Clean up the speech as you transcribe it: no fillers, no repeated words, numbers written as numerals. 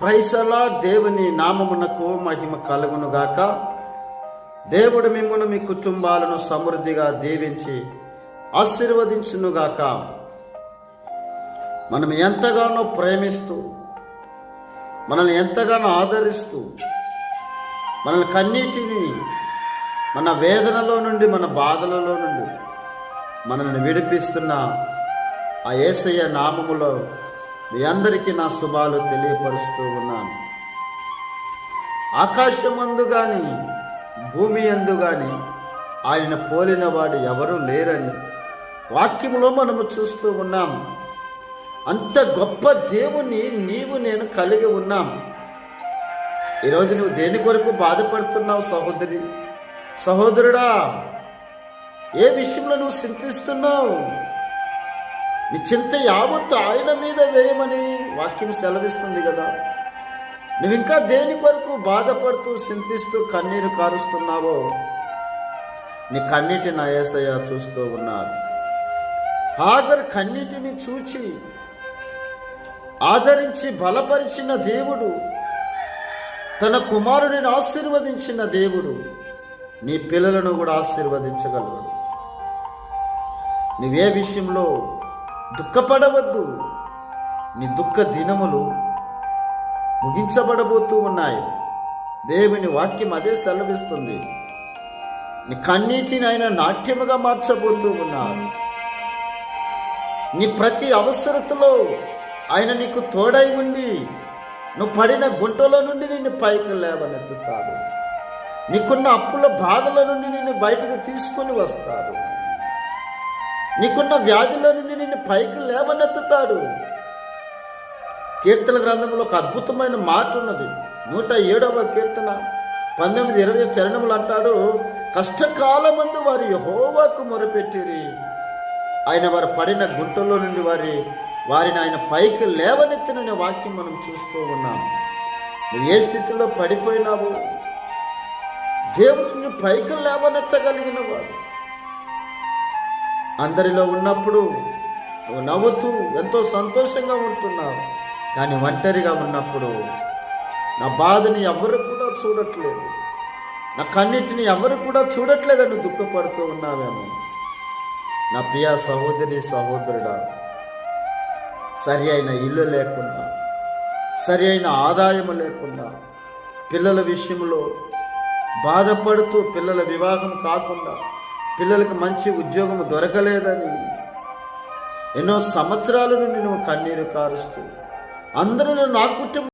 Praise lord. దేవుని నామమునకు మహిమ కలుగునుగాక. దేవుడు మిమ్మును మీ కుటుంబాలను సమృద్ధిగా దీవించి ఆశీర్వదించునుగాక. మనం ఎంతగానో ప్రేమిస్తూ, మనల్ని ఎంతగానో ఆదరిస్తూ, మనల్ని కన్నీటిని, మన వేదనలో నుండి, మన బాధలలో నుండి మనల్ని విడిపిస్తున్న ఆ యేసయ్య నామములో మీ అందరికీ నా శుభాలు తెలియపరుస్తూ ఉన్నాను. ఆకాశమందు కానీ భూమి యందు కానీ ఆయన పోలిన వాడు ఎవరూ లేరని వాక్యంలో మనము చూస్తూ ఉన్నాం. అంత గొప్ప దేవుని నీవు నేను కలిగి ఉన్నాం. ఈరోజు నువ్వు దేని కొరకు బాధపడుతున్నావు సహోదరి, సహోదరుడా? ఏ విషయంలో నువ్వు చింతిస్తున్నావు? నీ చింత యావత్తు ఆయన మీద వేయమని వాక్యం సెలవిస్తుంది కదా. నువ్వు ఇంకా దేని కొరకు బాధపడుతూ చింతిస్తూ కన్నీరు కారుస్తున్నావో నీ కన్నీటిని నా యేసయ్య చూస్తూ ఉన్నాడు. హాగరు కన్నీటిని చూచి ఆదరించి బలపరిచిన దేవుడు, తన కుమారుడిని ఆశీర్వదించిన దేవుడు నీ పిల్లలను కూడా ఆశీర్వదించగలడు. నువ్వే విషయంలో దుఃఖపడవద్దు. నీ దుఃఖ దినములు ముగించబడబోతూ ఉన్నాయి. దేవుని వాక్యం అదే సెలవిస్తుంది. నీ కన్నీటిని ఆయన నాట్యముగా మార్చబోతూ ఉన్నాడు. నీ ప్రతి అవసరతలో ఆయన నీకు తోడై ఉండి నువ్వు పడిన గుంటలో నుండి నిన్ను పైకి లేవనెత్తుతాడు. నీకున్న అప్పుల బాధల నుండి నిన్ను బయటకు తీసుకొని వస్తాడు. నీకున్న వ్యాధిలో నుండి నిన్ను పైకి లేవనెత్తుతాడు. కీర్తన గ్రంథంలో ఒక అద్భుతమైన మాట ఉన్నది. 107వ కీర్తన 19-20 చరణములు అంటాడు, కష్టకాలమందు వారు యెహోవాకు మొరపెట్టిరి, ఆయన వారు పడిన గుంటలో నుండి వారిని ఆయన పైకి లేవనెత్తిననే వాక్యం మనం చూస్తూ ఉన్నాం. నువ్వు ఏ స్థితిలో పడిపోయినావు, దేవుడు నిన్ను పైకి లేవనెత్తగలిగిన వాడు. అందరిలో ఉన్నప్పుడు నువ్వు నవ్వుతూ ఎంతో సంతోషంగా ఉంటున్నావు, కానీ ఒంటరిగా ఉన్నప్పుడు నా బాధని ఎవరు కూడా చూడట్లేదు, నా కన్నిటిని ఎవరు కూడా చూడట్లేదని దుఃఖపడుతూ ఉన్నావేమో. నా ప్రియ సహోదరి, సహోదరుడా, సరి అయిన ఇల్లు లేకుండా, సరి అయిన ఆదాయము లేకుండా, పిల్లల విషయంలో బాధపడుతూ, పిల్లల వివాహం కాకుండా, పిల్లలకు మంచి ఉద్యోగం దొరకలేదని ఎన్నో సంవత్సరాల నుండి నువ్వు కన్నీరు కారుస్తూ, అందరూ నా కుటుంబం